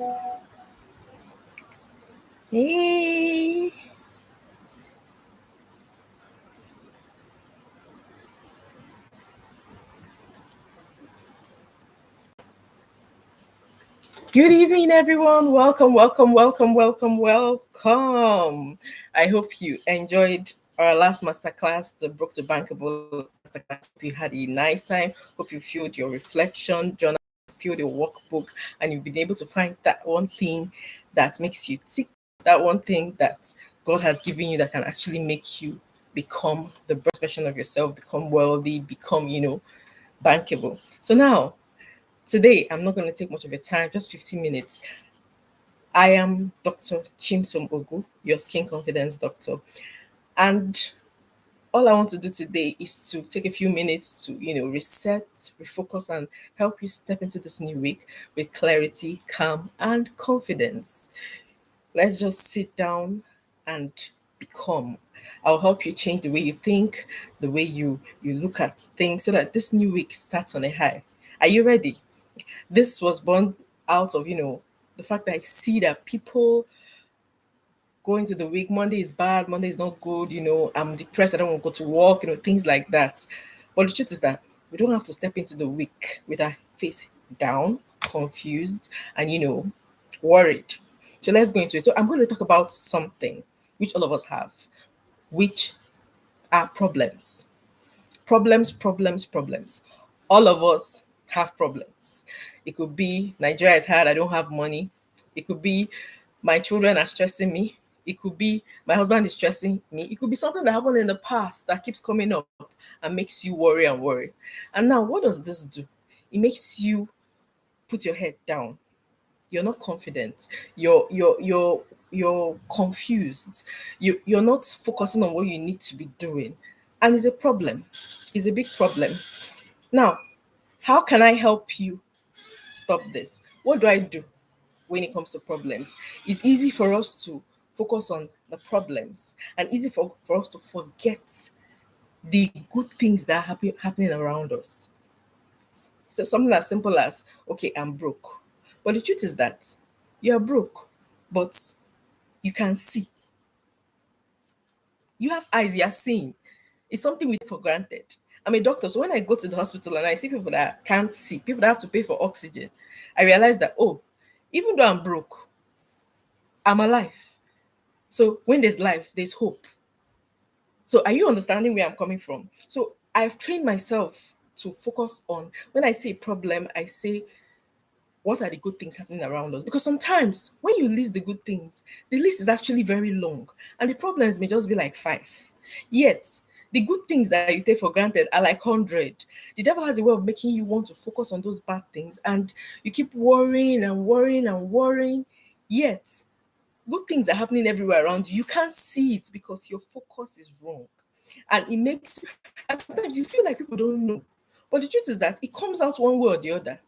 Hey, good evening, everyone. Welcome, welcome, welcome, welcome, welcome. I hope you enjoyed our last masterclass, the Brook to Bankable masterclass. Hope you had a nice time. Hope you filled your reflection journal, filled your workbook, and you've been able to find that one thing that makes you tick, that one thing that God has given you that can actually make you become the best version of yourself, become wealthy, become, bankable. So now, today, I'm not going to take much of your time, just 15 minutes. I am Dr. Chimsom Ogu, your skin confidence doctor. And all I want to do today is to take a few minutes to, reset, refocus, and help you step into this new week with clarity, calm, and confidence. Let's just sit down and become. I'll help you change the way you think, the way you look at things, so that this new week starts on a high. Are you ready? This was born out of the fact that I see that people go into the week. Monday is bad, Monday is not good. I'm depressed, I don't want to go to work, things like that. But the truth is that we don't have to step into the week with our face down, confused, and worried. So let's go into it. So I'm going to talk about something which all of us have, which are problems. Problems. All of us have problems. It could be Nigeria is hard, I don't have money. It could be my children are stressing me. It could be my husband is stressing me. It could be something that happened in the past that keeps coming up and makes you worry and worry. And now, what does this do? It makes you put your head down. You're not confident. You're confused. You're not focusing on what you need to be doing, and it's a problem. It's a big problem. Now, how can I help you stop this? What do I do when it comes to problems? It's easy for us to focus on the problems and easy for us to forget the good things that are happening around us. So something as simple as, okay, I'm broke. But the truth is that you're broke, but you can see. You have eyes, you're seeing. It's something we take for granted. I'm a doctor, so when I go to the hospital and I see people that can't see, people that have to pay for oxygen, I realize that, oh, even though I'm broke, I'm alive. So when there's life, there's hope. So are you understanding where I'm coming from? So I've trained myself to focus on when I see a problem, I say, what are the good things happening around us? Because sometimes when you list the good things, the list is actually very long and the problems may just be like five. Yet, the good things that you take for granted are like 100. The devil has a way of making you want to focus on those bad things and you keep worrying and worrying and worrying. Yet, good things are happening everywhere around you. You can't see it because your focus is wrong. And it makes you, and sometimes you feel like people don't know. But the truth is that it comes out one way or the other.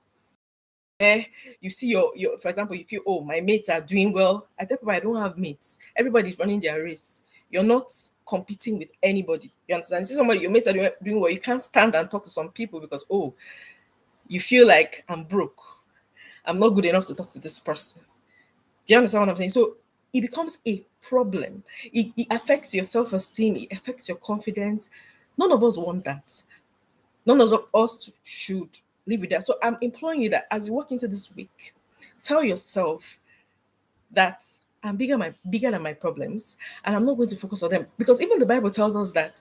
Eh, you see your for example, you feel, oh, my mates are doing well. I tell people I don't have mates. Everybody's running their race. You're not competing with anybody. You understand? You see somebody, your mates are doing well. You can't stand and talk to some people because, oh, you feel like I'm broke. I'm not good enough to talk to this person. Do you understand what I'm saying? So it becomes a problem. It affects your self-esteem, it affects your confidence. None of us want that. None of us should live with that. So I'm imploring you that as you walk into this week, tell yourself that I'm bigger than my problems, and I'm not going to focus on them. Because even the Bible tells us that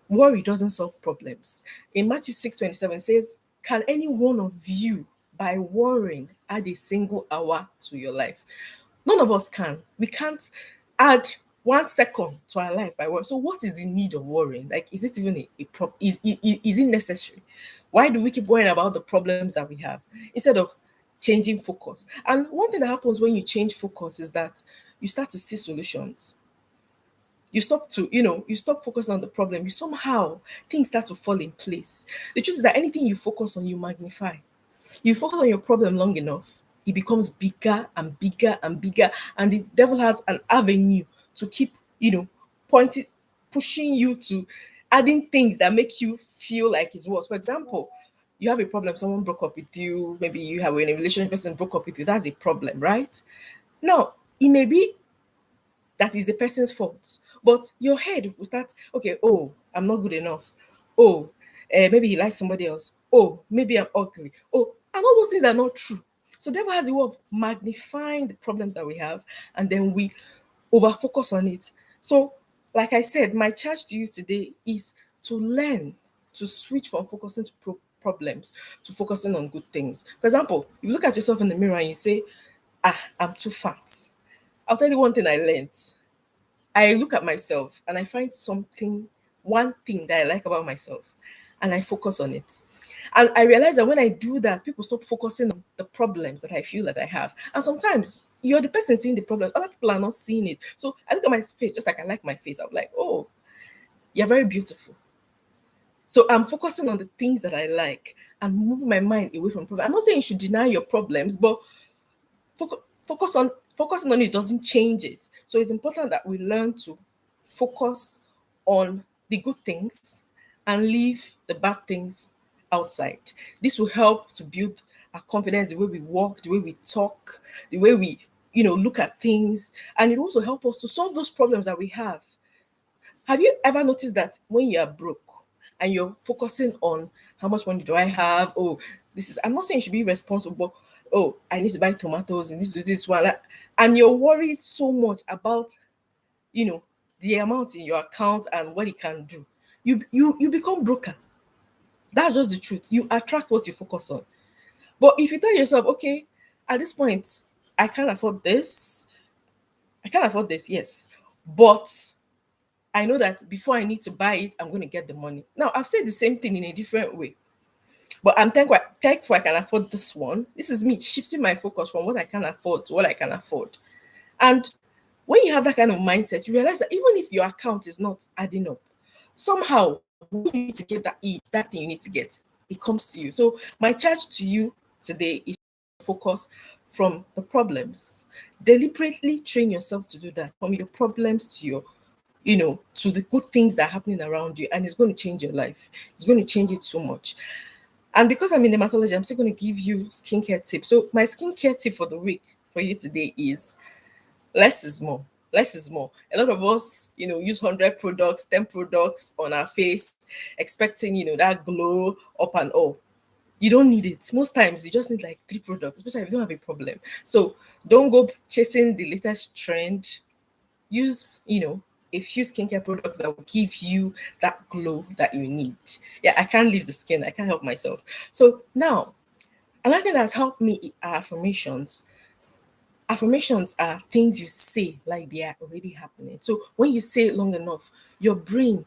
worry doesn't solve problems. In Matthew 6:27 says, can any one of you by worrying add a single hour to your life? None of us can. We can't add 1 second to our life by worrying. So, what is the need of worrying? Like, is it even is it necessary? Why do we keep worrying about the problems that we have instead of changing focus? And one thing that happens when you change focus is that you start to see solutions. You stop focusing on the problem. You somehow things start to fall in place. The truth is that anything you focus on, you magnify. You focus on your problem long enough, it becomes bigger and bigger and bigger, and the devil has an avenue to keep, pointing, pushing you to adding things that make you feel like it's worse. For example, You have a problem, someone broke up with you, maybe you have in a relationship, person broke up with you, that's a problem, right? Now, it may be that is the person's fault. But your head will start, okay, oh, I'm not good enough. Oh, maybe he likes somebody else. Oh, maybe I'm ugly. Oh, and all those things are not true. So devil has a way of magnifying the problems that we have, and then we over focus on it. So, like I said, my charge to you today is to learn to switch from focusing to problems to focusing on good things. For example, if you look at yourself in the mirror and you say, ah, I'm too fat. I'll tell you one thing I learned. I look at myself and I find something, one thing that I like about myself, and I focus on it. And I realize that when I do that, people stop focusing on the problems that I feel that I have. And sometimes you're the person seeing the problems, other people are not seeing it. So I look at my face, just like I like my face. I'm like, oh, you're very beautiful. So I'm focusing on the things that I like and moving my mind away from problems. I'm not saying you should deny your problems, but focusing on it doesn't change it. So it's important that we learn to focus on the good things and leave the bad things outside. This will help to build our confidence, the way we walk, the way we talk, the way we look at things, and it also help us to solve those problems that we have. Have you ever noticed that when you are broke and you're focusing on how much money do I have? Oh, this is, I'm not saying you should be responsible, but oh, I need to buy tomatoes and this one. And you're worried so much about, you know, the amount in your account and what it can do. You become broken. That's just the truth. You attract what you focus on. But if you tell yourself, okay, at this point, I can't afford this. I can't afford this, yes. But I know that before I need to buy it, I'm going to get the money. Now, I've said the same thing in a different way, but I'm thankful I can afford this one. This is me shifting my focus from what I can afford to what I can afford. And when you have that kind of mindset, you realize that even if your account is not adding up, somehow when you need to get that thing you need to get, it comes to you. So my charge to you today is to focus from the problems. Deliberately train yourself to do that, from your problems to your to the good things that are happening around you, and it's going to change your life. It's going to change it so much. And because I'm in dermatology, I'm still going to give you skincare tips. So my skincare tip for the week for you today is less is more. Less is more. A lot of us, use 100 products, 10 products on our face, expecting, that glow up and all. You don't need it. Most times, you just need like 3 products, especially if you don't have a problem. So don't go chasing the latest trend. Use a few skincare products that will give you that glow that you need. Yeah, I can't leave the skin, I can't help myself. So now, another thing that's helped me are affirmations. Affirmations are things you say like they are already happening. So when you say it long enough, your brain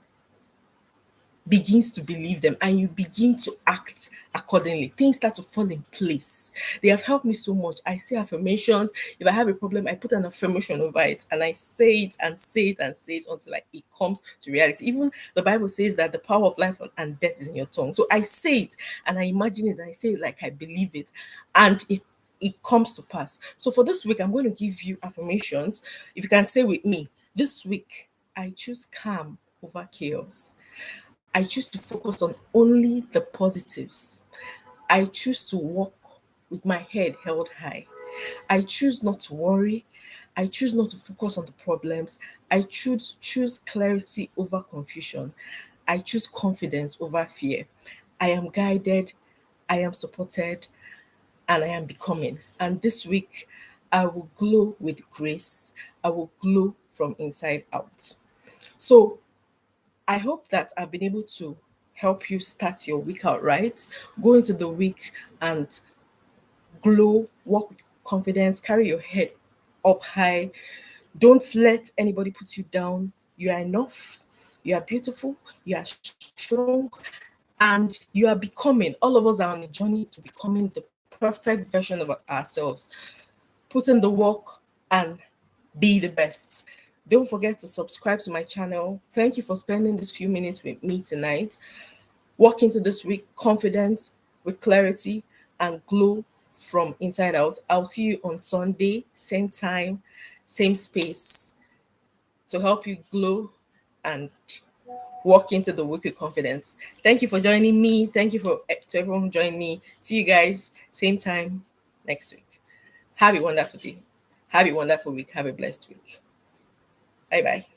begins to believe them and you begin to act accordingly. Things start to fall in place. They have helped me so much. I say affirmations. If I have a problem, I put an affirmation over it and I say it and say it and say it until like it comes to reality. Even the Bible says that the power of life and death is in your tongue. So I say it and I imagine it and I say it like I believe it, and it comes to pass. So for this week, I'm going to give you affirmations. If you can say with me, this week I choose calm over chaos. I choose to focus on only the positives. I choose to walk with my head held high. I choose not to worry. I choose not to focus on the problems. I choose clarity over confusion. I choose confidence over fear. I am guided, I am supported, and I am becoming. And this week, I will glow with grace. I will glow from inside out. So I hope that I've been able to help you start your week out right. Go into the week and glow, walk with confidence, carry your head up high. Don't let anybody put you down. You are enough. You are beautiful. You are strong. And you are becoming, all of us are on a journey to becoming the perfect version of ourselves. Put in the work and be the best. Don't forget to subscribe to my channel. Thank you for spending this few minutes with me tonight. Walk into this week confident, with clarity, and glow from inside out. I'll see you on Sunday, same time, same space, to help you glow and walk into the week with confidence. Thank you for joining me. Thank you for to everyone who joined me. See you guys same time next week. Have a wonderful day. Have a wonderful week. Have a blessed week. Bye bye.